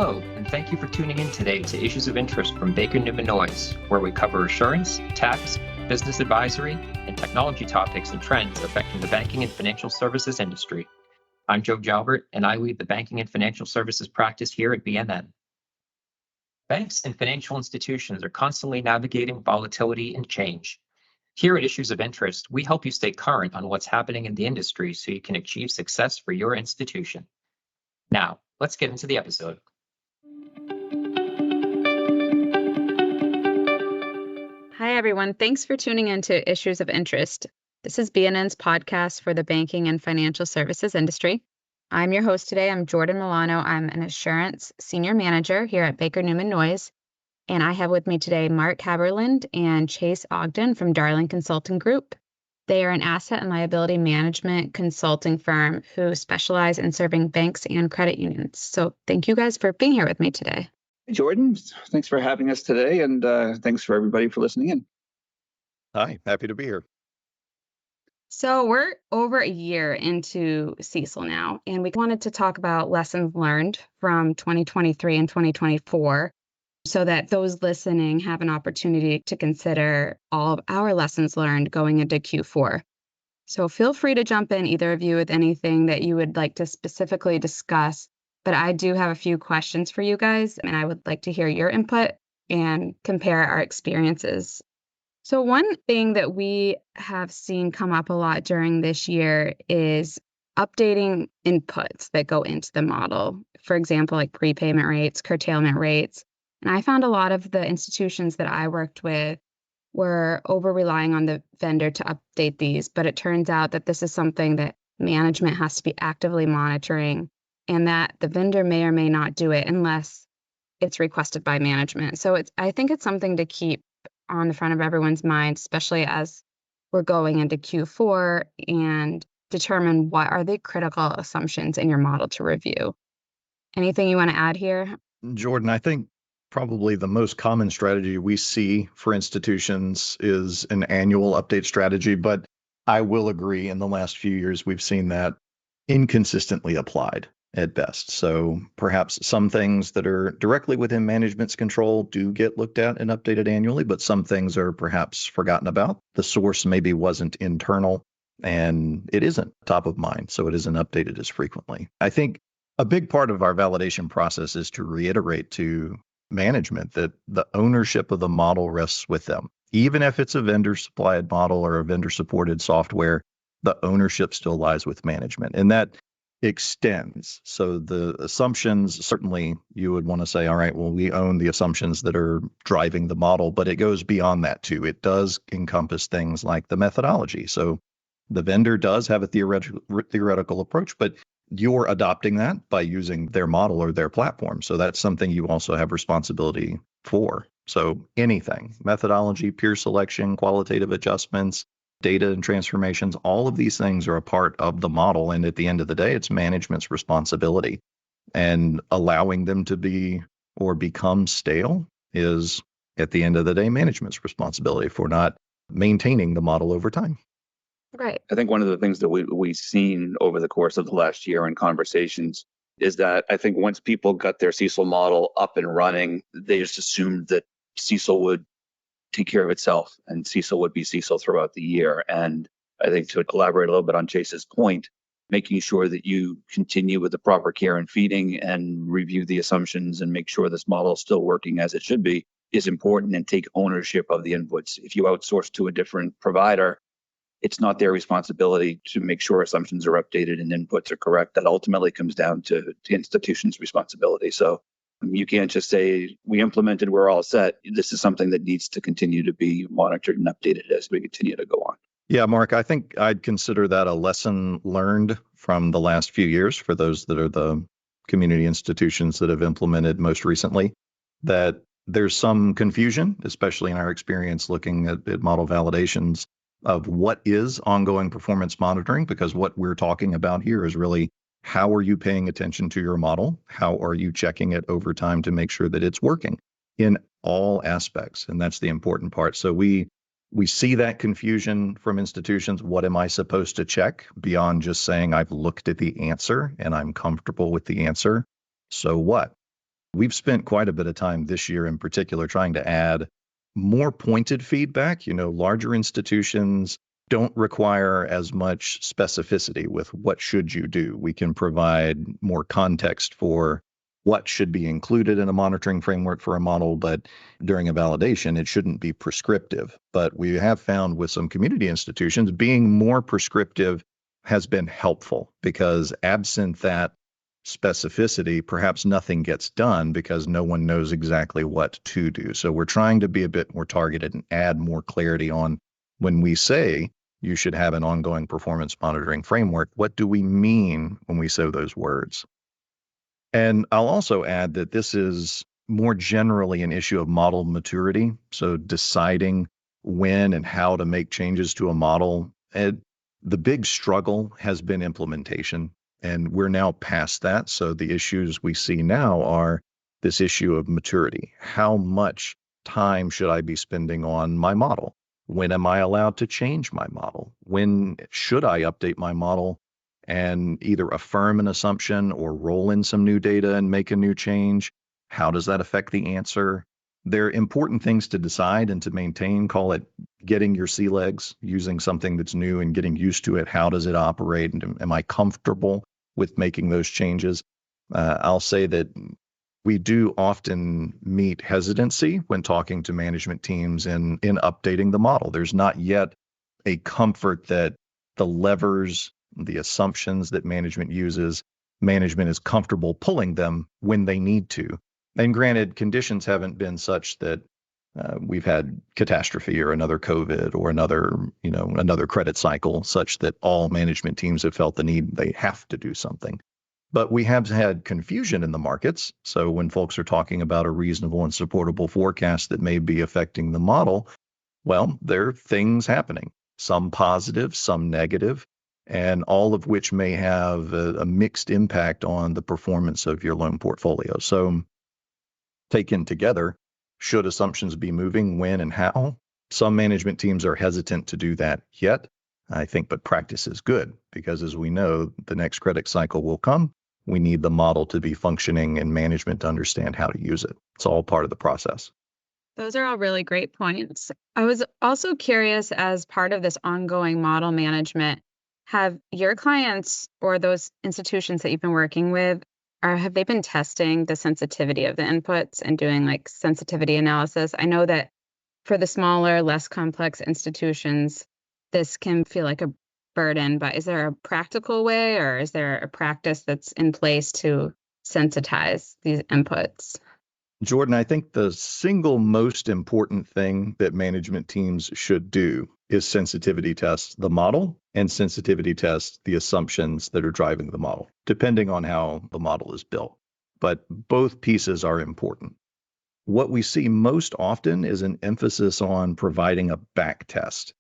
Hello, and thank you for tuning in today to Issues of Interest from Baker Newman Noyes, where we cover assurance, tax, business advisory, and technology topics and trends affecting the banking and financial services industry. I'm Joe Jalbert, and I lead the banking and financial services practice here at BNN. Banks and financial institutions are constantly navigating volatility and change. Here at Issues of Interest, we help you stay current on what's happening in the industry so you can achieve success for your institution. Now, let's get into the episode. Hi, everyone. Thanks for tuning in to Issues of Interest. This is BNN's podcast for the banking and financial services industry. I'm your host today. I'm Jordan Milano. I'm an assurance senior manager here at Baker Newman Noyes. And I have with me today Mark Haberland and Chase Ogden from Darling Consulting Group. They are an asset and liability management consulting firm who specialize in serving banks and credit unions. So thank you guys for being here with me today. Hey, Jordan, thanks for having us today, and thanks for everybody for listening in. Hi, happy to be here. So we're over a year into CECL now, and we wanted to talk about lessons learned from 2023 and 2024 so that those listening have an opportunity to consider all of our lessons learned going into Q4. So feel free to jump in, either of you, with anything that you would like to specifically discuss. But I do have a few questions for you guys, and I would like to hear your input and compare our experiences. So one thing that we have seen come up a lot during this year is updating inputs that go into the model. For example, like prepayment rates, curtailment rates. And I found a lot of the institutions that I worked with were over-relying on the vendor to update these. But it turns out that this is something that management has to be actively monitoring, and that the vendor may or may not do it unless it's requested by management. So I think it's something to keep on the front of everyone's mind, especially as we're going into Q4, and determine what are the critical assumptions in your model to review. Anything you want to add here? Jordan, I think probably the most common strategy we see for institutions is an annual update strategy, but I will agree in the last few years we've seen that inconsistently applied at best. So perhaps some things that are directly within management's control do get looked at and updated annually, but some things are perhaps forgotten about. The source maybe wasn't internal and it isn't top of mind, so it isn't updated as frequently. I think a big part of our validation process is to reiterate to management that the ownership of the model rests with them. Even if it's a vendor-supplied model or a vendor-supported software, the ownership still lies with management. And that extends. So the assumptions, certainly you would want to say, all right, well, we own the assumptions that are driving the model, but it goes beyond that too. It does encompass things like the methodology. So the vendor does have a theoretical approach, but you're adopting that by using their model or their platform. So that's something you also have responsibility for. So anything, methodology, peer selection, qualitative adjustments, data and transformations, all of these things are a part of the model. And at the end of the day, it's management's responsibility. And allowing them to be or become stale is, at the end of the day, management's responsibility for not maintaining the model over time. Right. I think one of the things that we've seen over the course of the last year in conversations is that I think once people got their CECL model up and running, they just assumed that CECL would take care of itself and CECL would be CECL throughout the year. And I think to elaborate a little bit on Chase's point, making sure that you continue with the proper care and feeding and review the assumptions and make sure this model is still working as it should be is important, and take ownership of the inputs. If you outsource to a different provider, it's not their responsibility to make sure assumptions are updated and inputs are correct. That ultimately comes down to the institution's responsibility. So you can't just say, we implemented, we're all set. This is something that needs to continue to be monitored and updated as we continue to go on. Yeah, Mark, I think I'd consider that a lesson learned from the last few years for those that are the community institutions that have implemented most recently, that there's some confusion, especially in our experience looking at model validations, of what is ongoing performance monitoring, because what we're talking about here is really how are you paying attention to your model? How are you checking it over time to make sure that it's working in all aspects? And that's the important part. So we see that confusion from institutions. What am I supposed to check beyond just saying I've looked at the answer and I'm comfortable with the answer? So what? We've spent quite a bit of time this year in particular trying to add more pointed feedback. Larger institutions don't require as much specificity with what should you do. We can provide more context for what should be included in a monitoring framework for a model, but during a validation, it shouldn't be prescriptive. But we have found with some community institutions, being more prescriptive has been helpful because absent that specificity, perhaps nothing gets done because no one knows exactly what to do. So we're trying to be a bit more targeted and add more clarity on when we say you should have an ongoing performance monitoring framework. What do we mean when we say those words? And I'll also add that this is more generally an issue of model maturity. So deciding when and how to make changes to a model. And the big struggle has been implementation. And we're now past that. So the issues we see now are this issue of maturity. How much time should I be spending on my model? When am I allowed to change my model? When should I update my model and either affirm an assumption or roll in some new data and make a new change? How does that affect the answer? They're important things to decide and to maintain. Call it getting your sea legs, using something that's new and getting used to it. How does it operate? And am I comfortable with making those changes? I'll say that we do often meet hesitancy when talking to management teams in updating the model. There's not yet a comfort that the levers, the assumptions that management uses, management is comfortable pulling them when they need to. And granted, conditions haven't been such that we've had catastrophe or another COVID or another credit cycle such that all management teams have felt the need they have to do something. But we have had confusion in the markets. So when folks are talking about a reasonable and supportable forecast that may be affecting the model, well, there are things happening, some positive, some negative, and all of which may have a mixed impact on the performance of your loan portfolio. So taken together, should assumptions be moving, when and how? Some management teams are hesitant to do that yet, I think, but practice is good because as we know, the next credit cycle will come. We need the model to be functioning and management to understand how to use it. It's all part of the process. Those are all really great points. I was also curious, as part of this ongoing model management, have your clients or those institutions that you've been working with, or have they been testing the sensitivity of the inputs and doing like sensitivity analysis? I know that for the smaller, less complex institutions, this can feel like a burden, but is there a practical way or is there a practice that's in place to sensitize these inputs? Jordan, I think the single most important thing that management teams should do is sensitivity test the model and sensitivity test the assumptions that are driving the model, depending on how the model is built. But both pieces are important. What we see most often is an emphasis on providing a back test.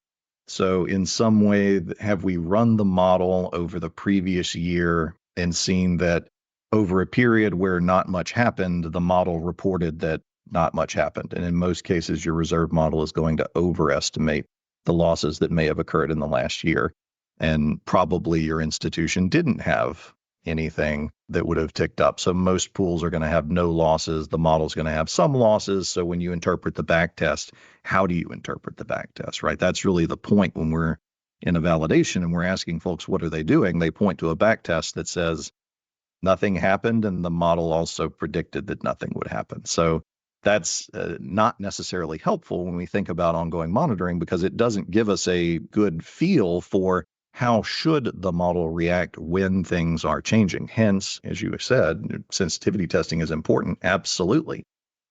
So in some way, have we run the model over the previous year and seen that over a period where not much happened, the model reported that not much happened. And in most cases, your reserve model is going to overestimate the losses that may have occurred in the last year. And probably your institution didn't have anything that would have ticked up. So most pools are going to have no losses. The model's going to have some losses. So when you interpret the back test, how do you interpret the back test, right? That's really the point when we're in a validation and we're asking folks, what are they doing? They point to a back test that says nothing happened and the model also predicted that nothing would happen. So that's not necessarily helpful when we think about ongoing monitoring because it doesn't give us a good feel for how should the model react when things are changing. Hence, as you have said, sensitivity testing is important. Absolutely.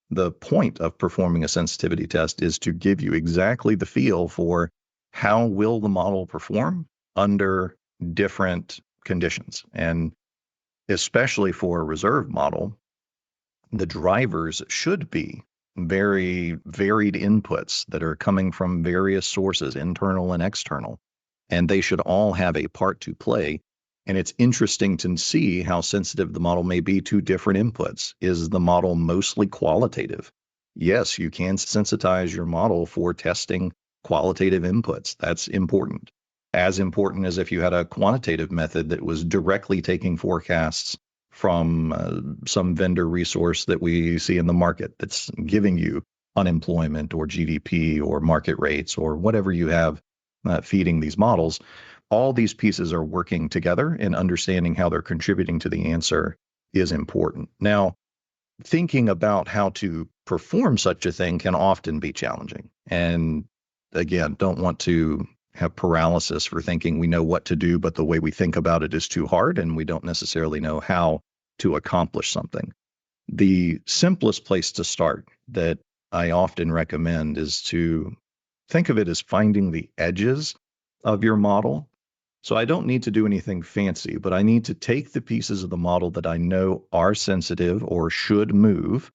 The point of performing a sensitivity test is to give you exactly the feel for how will the model perform under different conditions. And especially for a reserve model, the drivers should be very varied inputs that are coming from various sources, internal and external. And they should all have a part to play. And it's interesting to see how sensitive the model may be to different inputs. Is the model mostly qualitative? Yes, you can sensitize your model for testing qualitative inputs. That's important. As important as if you had a quantitative method that was directly taking forecasts from some vendor resource that we see in the market that's giving you unemployment or GDP or market rates or whatever you have feeding these models. All these pieces are working together, and understanding how they're contributing to the answer is important. Now, thinking about how to perform such a thing can often be challenging. And again, don't want to have paralysis for thinking we know what to do, but the way we think about it is too hard, and we don't necessarily know how to accomplish something. The simplest place to start that I often recommend is to think of it as finding the edges of your model. So I don't need to do anything fancy, but I need to take the pieces of the model that I know are sensitive or should move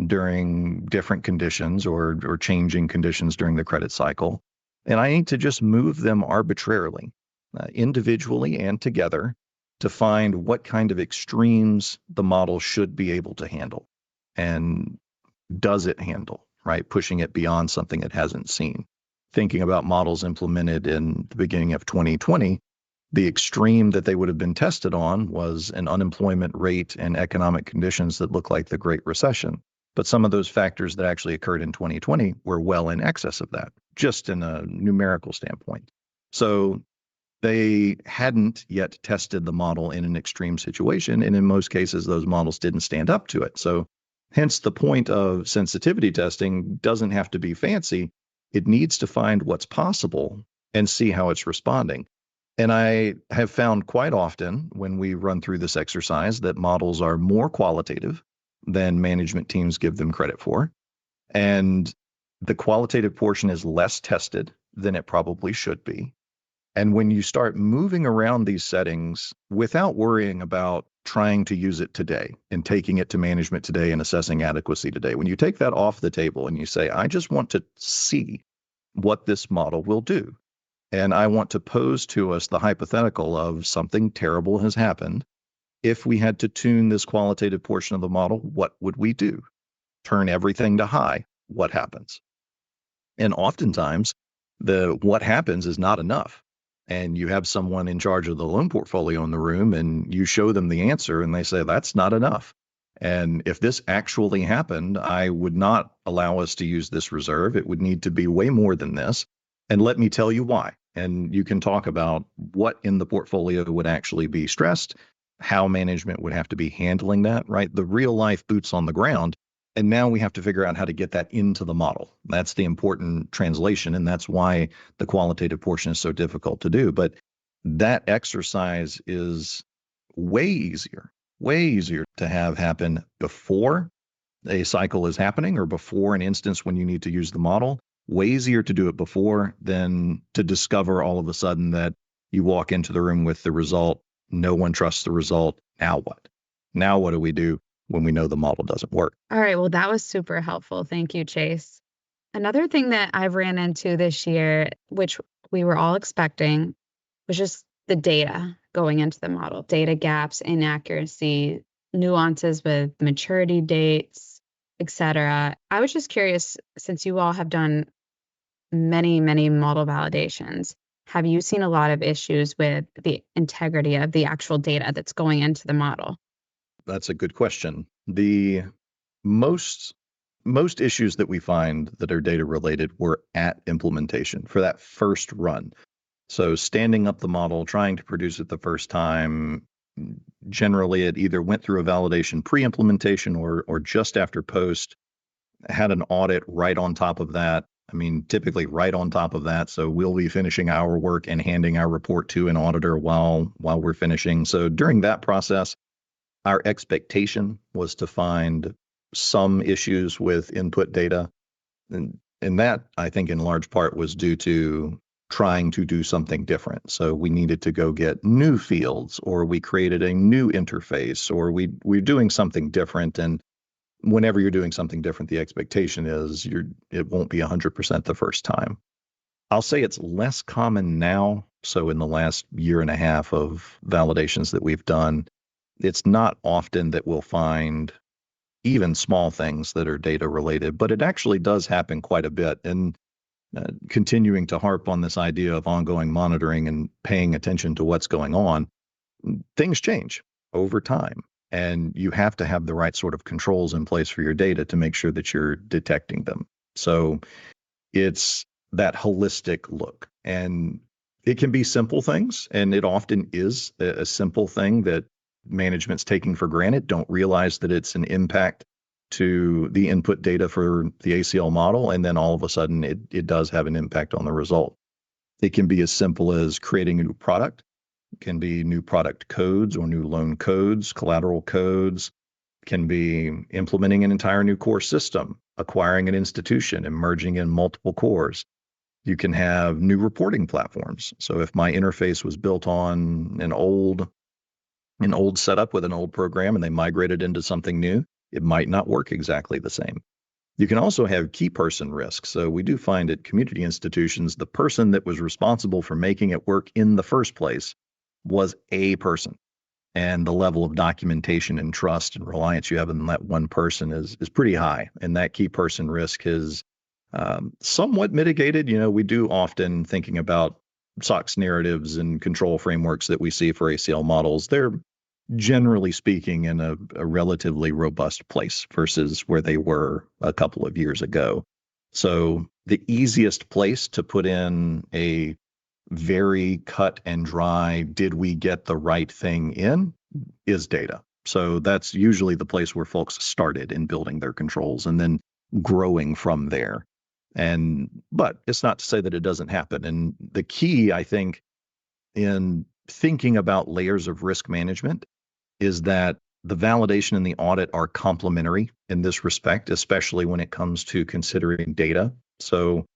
during different conditions or changing conditions during the credit cycle. And I need to just move them arbitrarily, individually and together, to find what kind of extremes the model should be able to handle. And does it handle, right? Pushing it beyond something it hasn't seen. Thinking about models implemented in the beginning of 2020, the extreme that they would have been tested on was an unemployment rate and economic conditions that look like the Great Recession. But some of those factors that actually occurred in 2020 were well in excess of that, just in a numerical standpoint. So they hadn't yet tested the model in an extreme situation, and in most cases, those models didn't stand up to it. So hence the point of sensitivity testing doesn't have to be fancy. It needs to find what's possible and see how it's responding. And I have found quite often when we run through this exercise that models are more qualitative than management teams give them credit for. And the qualitative portion is less tested than it probably should be. And when you start moving around these settings without worrying about trying to use it today and taking it to management today and assessing adequacy today, when you take that off the table and you say, I just want to see what this model will do. And I want to pose to us the hypothetical of something terrible has happened. If we had to tune this qualitative portion of the model, what would we do? Turn everything to high. What happens? And oftentimes, the what happens is not enough. And you have someone in charge of the loan portfolio in the room, and you show them the answer, and they say, that's not enough. And if this actually happened, I would not allow us to use this reserve. It would need to be way more than this. And let me tell you why. And you can talk about what in the portfolio would actually be stressed, how management would have to be handling that, right? The real life boots on the ground. And now we have to figure out how to get that into the model. That's the important translation. And that's why the qualitative portion is so difficult to do. But that exercise is way easier to have happen before a cycle is happening or before an instance when you need to use the model. Way easier to do it before than to discover all of a sudden that you walk into the room with the result. No one trusts the result. Now what? Now what do we do when we know the model doesn't work? All right. Well, that was super helpful. Thank you, Chase. Another thing that I've ran into this year, which we were all expecting, was just the data going into the model, data gaps, inaccuracy, nuances with maturity dates, etc. I was just curious, since you all have done many, many model validations, have you seen a lot of issues with the integrity of the actual data that's going into the model? That's a good question. The most issues that we find that are data related were at implementation for that first run. So standing up the model, trying to produce it the first time, generally it either went through a validation pre-implementation or just after post, had an audit right on top of that. I mean, typically right on top of that. So we'll be finishing our work and handing our report to an auditor while we're finishing. So during that process, our expectation was to find some issues with input data. And that, I think, in large part was due to trying to do something different. So we needed to go get new fields, or we created a new interface, or we're doing something different. And whenever you're doing something different, the expectation is it won't be 100% the first time. I'll say it's less common now. So in the last year and a half of validations that we've done, it's not often that we'll find even small things that are data related, but it actually does happen quite a bit. And continuing to harp on this idea of ongoing monitoring and paying attention to what's going on, things change over time. And you have to have the right sort of controls in place for your data to make sure that you're detecting them. So it's that holistic look. And it can be simple things, and it often is a simple thing that management's taking for granted, don't realize that it's an impact to the input data for the ACL model, and then all of a sudden it does have an impact on the result. It can be as simple as creating a new product. It can be new product codes or new loan codes, collateral codes. It can be implementing an entire new core system, acquiring an institution and merging in multiple cores. You can have new reporting platforms. So if my interface was built on an old setup with an old program and they migrated into something new, it might not work exactly the same. You can also have key person risk. So we do find at community institutions, the person that was responsible for making it work in the first place was a person. And the level of documentation and trust and reliance you have in that one person is pretty high. And that key person risk is somewhat mitigated. We do often, thinking about SOX narratives and control frameworks that we see for ACL models, they're generally speaking in a relatively robust place versus where they were a couple of years ago. So the easiest place to put in a very cut and dry, did we get the right thing in, is data. So that's usually the place where folks started in building their controls and then growing from there. But it's not to say that it doesn't happen. And the key, I think, in thinking about layers of risk management is that the validation and the audit are complementary in this respect, especially when it comes to considering data. So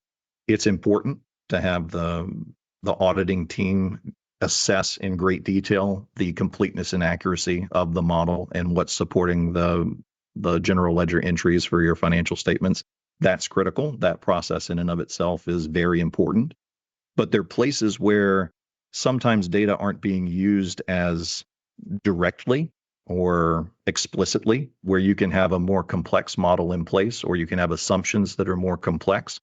it's important to have the auditing team assess in great detail the completeness and accuracy of the model and what's supporting the general ledger entries for your financial statements. That's critical. That process in and of itself is very important. But there are places where sometimes data aren't being used as directly or explicitly, where you can have a more complex model in place, or you can have assumptions that are more complex.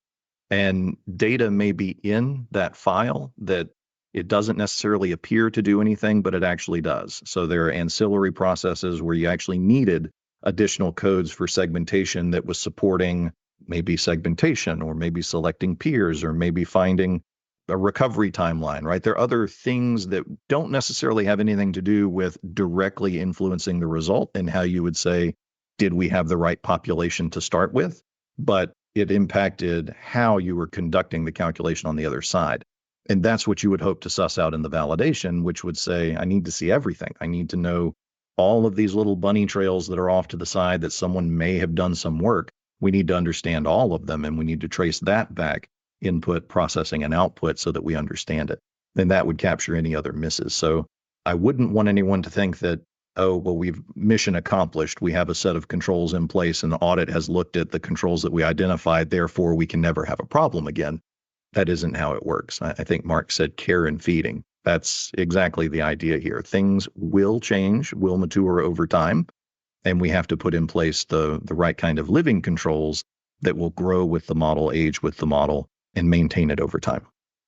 And data may be in that file that it doesn't necessarily appear to do anything, but it actually does. So there are ancillary processes where you actually needed additional codes for segmentation that was supporting maybe segmentation, or maybe selecting peers, or maybe finding a recovery timeline, right? There are other things that don't necessarily have anything to do with directly influencing the result and how you would say, did we have the right population to start with? But it impacted how you were conducting the calculation on the other side. And that's what you would hope to suss out in the validation, which would say, I need to see everything. I need to know all of these little bunny trails that are off to the side that someone may have done some work. We need to understand all of them, and we need to trace that back, input, processing, and output, so that we understand it. And that would capture any other misses. So I wouldn't want anyone to think that, oh, well, we've mission accomplished. We have a set of controls in place, and the audit has looked at the controls that we identified. Therefore, we can never have a problem again. That isn't how it works. I think Mark said care and feeding. That's exactly the idea here. Things will change, will mature over time, and we have to put in place the right kind of living controls that will grow with the model, age with the model, and maintain it over time.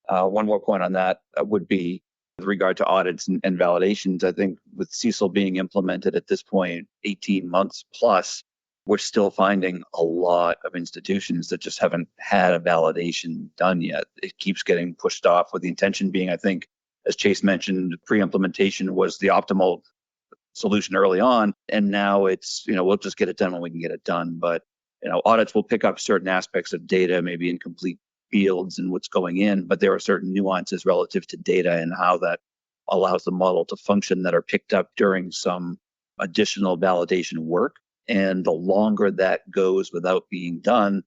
One more point on that would be with regard to audits and validations. I think with CECL being implemented at this point, 18 months plus, we're still finding a lot of institutions that just haven't had a validation done yet. It keeps getting pushed off, with the intention being, I think, as Chase mentioned, pre-implementation was the optimal solution early on. And now it's, we'll just get it done when we can get it done. But, audits will pick up certain aspects of data, maybe incomplete fields and what's going in, but there are certain nuances relative to data and how that allows the model to function that are picked up during some additional validation work. And the longer that goes without being done,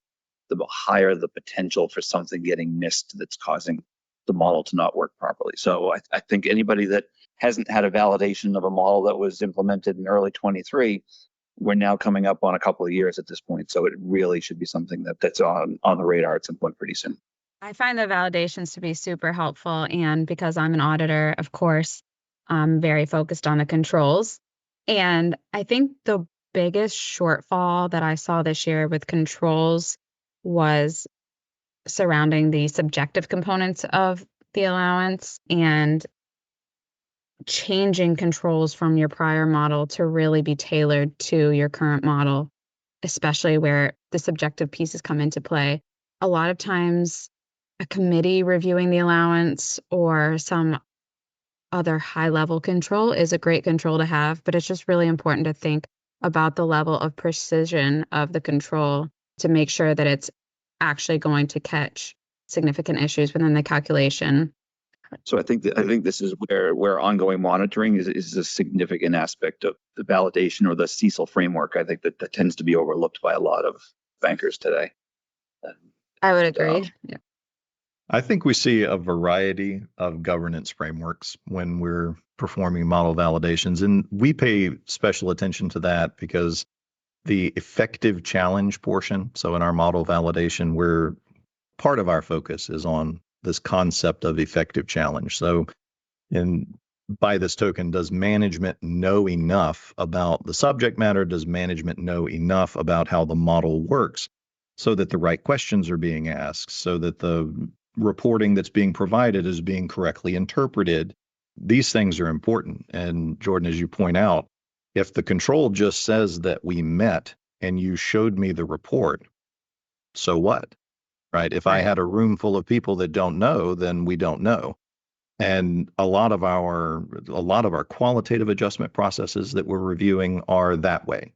the higher the potential for something getting missed that's causing the model to not work properly. So I think anybody that hasn't had a validation of a model that was implemented in early 23, we're now coming up on a couple of years at this point. So it really should be something that's on the radar at some point pretty soon. I find the validations to be super helpful. And because I'm an auditor, of course, I'm very focused on the controls. And I think the biggest shortfall that I saw this year with controls was surrounding the subjective components of the allowance. And changing controls from your prior model to really be tailored to your current model, especially where the subjective pieces come into play. A lot of times, a committee reviewing the allowance or some other high level control is a great control to have, but it's just really important to think about the level of precision of the control to make sure that it's actually going to catch significant issues within the calculation. So I think this is where ongoing monitoring is a significant aspect of the validation or the CECL framework. I think that tends to be overlooked by a lot of bankers today. I would agree. Yeah. I think we see a variety of governance frameworks when we're performing model validations, and we pay special attention to that because the effective challenge portion. So in our model validation, where part of our focus is on this concept of effective challenge. So by this token, does management know enough about the subject matter? Does management know enough about how the model works so that the right questions are being asked, so that the reporting that's being provided is being correctly interpreted? These things are important. And Jordan, as you point out, if the control just says that we met and you showed me the report, so what? Right? If I Right. had a room full of people that don't know, then we don't know. And a lot of our qualitative adjustment processes that we're reviewing are that way.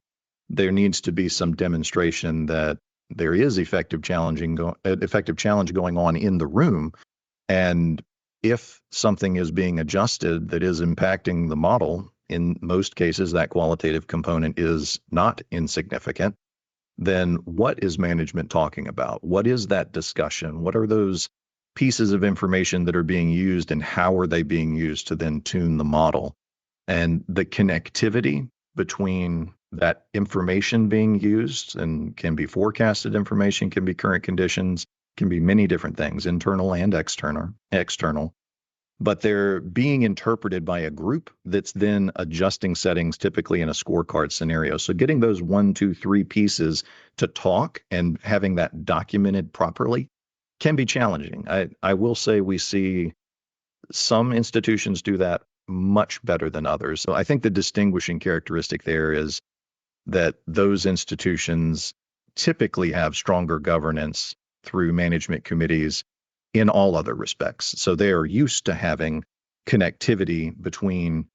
There needs to be some demonstration that there is effective challenge going on in the room. And if something is being adjusted that is impacting the model, in most cases, that qualitative component is not insignificant, then what is management talking about? What is that discussion? What are those pieces of information that are being used, and how are they being used to then tune the model? And the connectivity between that information being used, and can be forecasted information, can be current conditions, can be many different things, internal and external. But they're being interpreted by a group that's then adjusting settings, typically in a scorecard scenario. So getting those 1, 2, 3 pieces to talk and having that documented properly can be challenging. I will say we see some institutions do that much better than others. So I think the distinguishing characteristic there is that those institutions typically have stronger governance through management committees in all other respects. So they are used to having connectivity between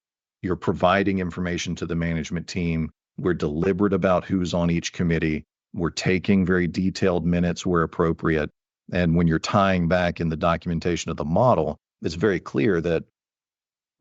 you're providing information to the management team. We're deliberate about who's on each committee. We're taking very detailed minutes where appropriate. And when you're tying back in the documentation of the model, it's very clear that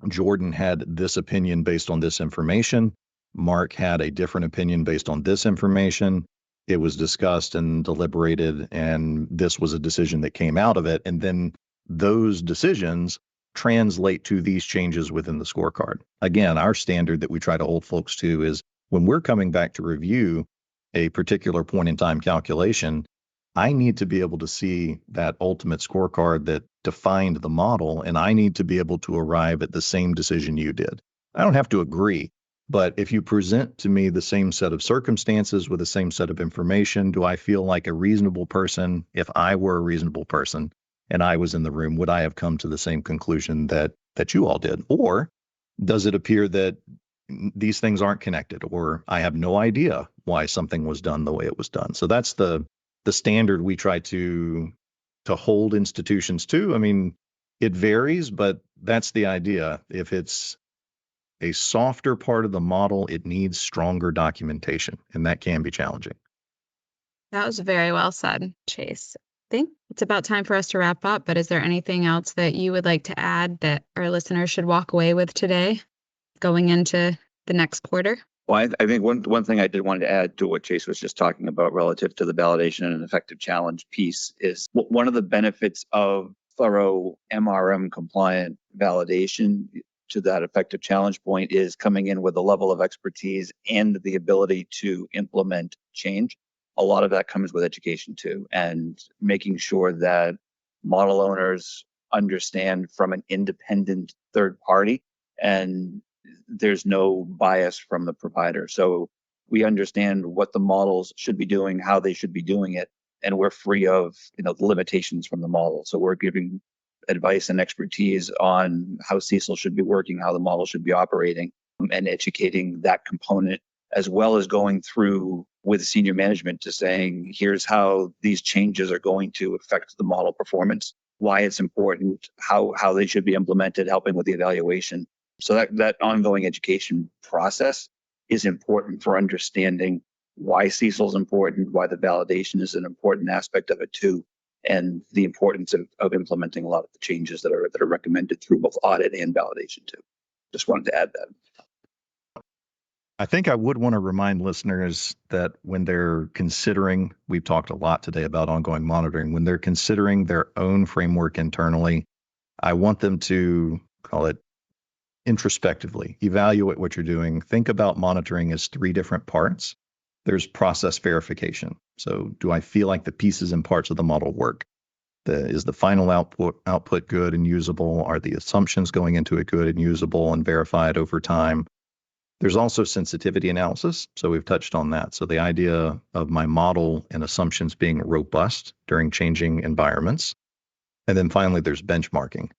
Jordan had this opinion based on this information. Mark had a different opinion based on this information. It was discussed and deliberated, and this was a decision that came out of it. And then those decisions translate to these changes within the scorecard. Again, our standard that we try to hold folks to is when we're coming back to review a particular point in time calculation, I need to be able to see that ultimate scorecard that defined the model, and I need to be able to arrive at the same decision you did. I don't have to agree, but if you present to me the same set of circumstances with the same set of information, do I feel like a reasonable person? If I were a reasonable person and I was in the room, would I have come to the same conclusion that you all did? Or does it appear that these things aren't connected, or I have no idea why something was done the way it was done? So that's the standard we try to hold institutions to. I mean, it varies, but that's the idea. If it's a softer part of the model, it needs stronger documentation, and that can be challenging. That was very well said, Chase. I think it's about time for us to wrap up, but is there anything else that you would like to add that our listeners should walk away with today going into the next quarter? Well, I think one thing I did want to add to what Chase was just talking about relative to the validation and effective challenge piece is one of the benefits of thorough MRM compliant validation to that effective challenge point is coming in with a level of expertise and the ability to implement change. A lot of that comes with education too, and making sure that model owners understand from an independent third party, and there's no bias from the provider. So we understand what the models should be doing, how they should be doing it, and we're free of the limitations from the model. So we're giving advice and expertise on how CECL should be working, how the model should be operating, and educating that component, as well as going through with senior management to saying, here's how these changes are going to affect the model performance, why it's important, how they should be implemented, helping with the evaluation. So that ongoing education process is important for understanding why CECL is important, why the validation is an important aspect of it too, and the importance of implementing a lot of the changes that are recommended through both audit and validation too. Just wanted to add that. I think I would want to remind listeners that when they're considering, we've talked a lot today about ongoing monitoring, when they're considering their own framework internally, I want them to call it introspectively, evaluate what you're doing. Think about monitoring as three different parts. There's process verification. So do I feel like the pieces and parts of the model work? Is the final output good and usable? Are the assumptions going into it good and usable and verified over time? There's also sensitivity analysis. So we've touched on that. So the idea of my model and assumptions being robust during changing environments. And then finally, there's benchmarking.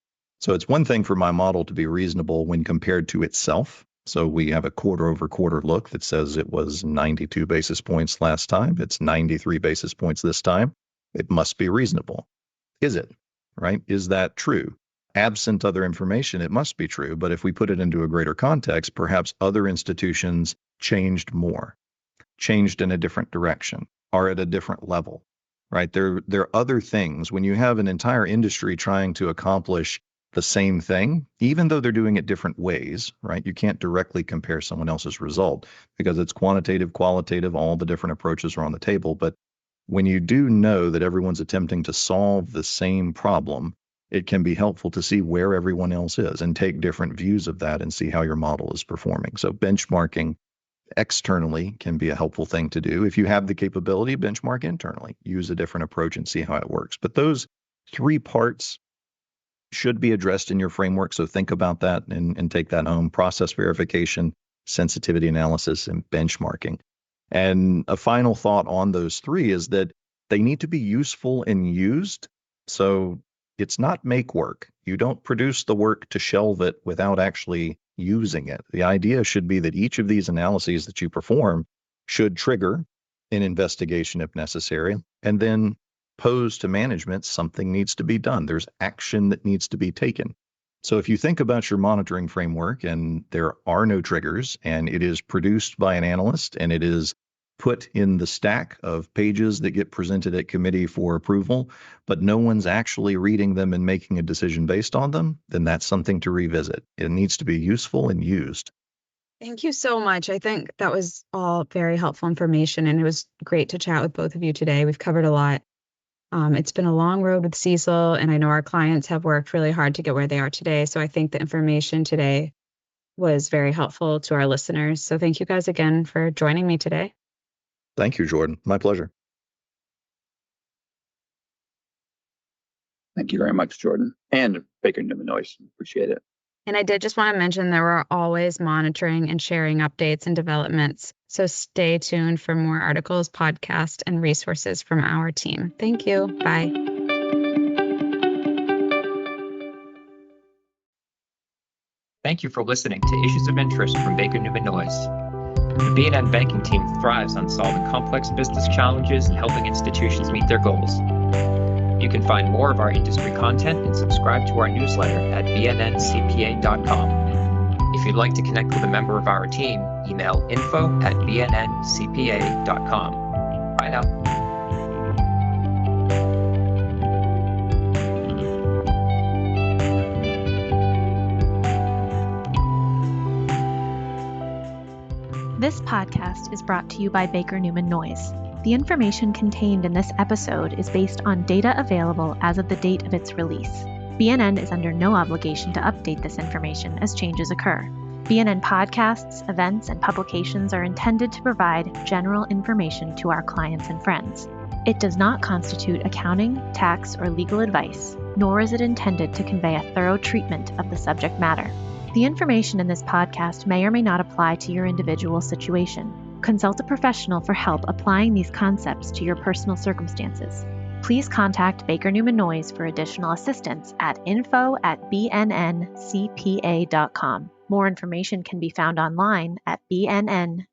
So it's one thing for my model to be reasonable when compared to itself. So we have a quarter over quarter look that says it was 92 basis points last time. It's 93 basis points this time. It must be reasonable. Is it? Right? Is that true? Absent other information, it must be true. But if we put it into a greater context, perhaps other institutions changed more, changed in a different direction, are at a different level, right? There are other things. When you have an entire industry trying to accomplish the same thing, even though they're doing it different ways, right? You can't directly compare someone else's result because it's quantitative, qualitative, all the different approaches are on the table. But when you do know that everyone's attempting to solve the same problem, it can be helpful to see where everyone else is and take different views of that and see how your model is performing. So benchmarking externally can be a helpful thing to do. If you have the capability, benchmark internally, use a different approach and see how it works. But those three parts should be addressed in your framework. So think about that and take that home. Process verification, sensitivity analysis, and benchmarking. And a final thought on those three is that they need to be useful and used. So it's not make work. You don't produce the work to shelve it without actually using it. The idea should be that each of these analyses that you perform should trigger an investigation if necessary, and then pose to management something needs to be done. There's action that needs to be taken. So if you think about your monitoring framework and there are no triggers and it is produced by an analyst and it is put in the stack of pages that get presented at committee for approval, but no one's actually reading them and making a decision based on them, then that's something to revisit. It needs to be useful and used. Thank you so much. I think that was all very helpful information, and it was great to chat with both of you today. We've covered a lot. It's been a long road with CECL, and I know our clients have worked really hard to get where they are today. So I think the information today was very helpful to our listeners. So thank you guys again for joining me today. Thank you, Jordan. My pleasure. Thank you very much, Jordan. And Baker Newman Noyes. Appreciate it. And I did just want to mention that we're always monitoring and sharing updates and developments. So stay tuned for more articles, podcasts, and resources from our team. Thank you. Bye. Thank you for listening to Issues of Interest from Baker Newman Noyes. The B&N banking team thrives on solving complex business challenges and helping institutions meet their goals. You can find more of our industry content and subscribe to our newsletter at bnncpa.com. If you'd like to connect with a member of our team, email info@bnncpa.com. Bye now. This podcast is brought to you by Baker Newman Noyes. The information contained in this episode is based on data available as of the date of its release. BNN is under no obligation to update this information as changes occur. BNN podcasts, events, and publications are intended to provide general information to our clients and friends. It does not constitute accounting, tax, or legal advice, nor is it intended to convey a thorough treatment of the subject matter. The information in this podcast may or may not apply to your individual situation. Consult a professional for help applying these concepts to your personal circumstances. Please contact Baker Newman Noyes for additional assistance at info@bnncpa.com. More information can be found online at bnncpa.com.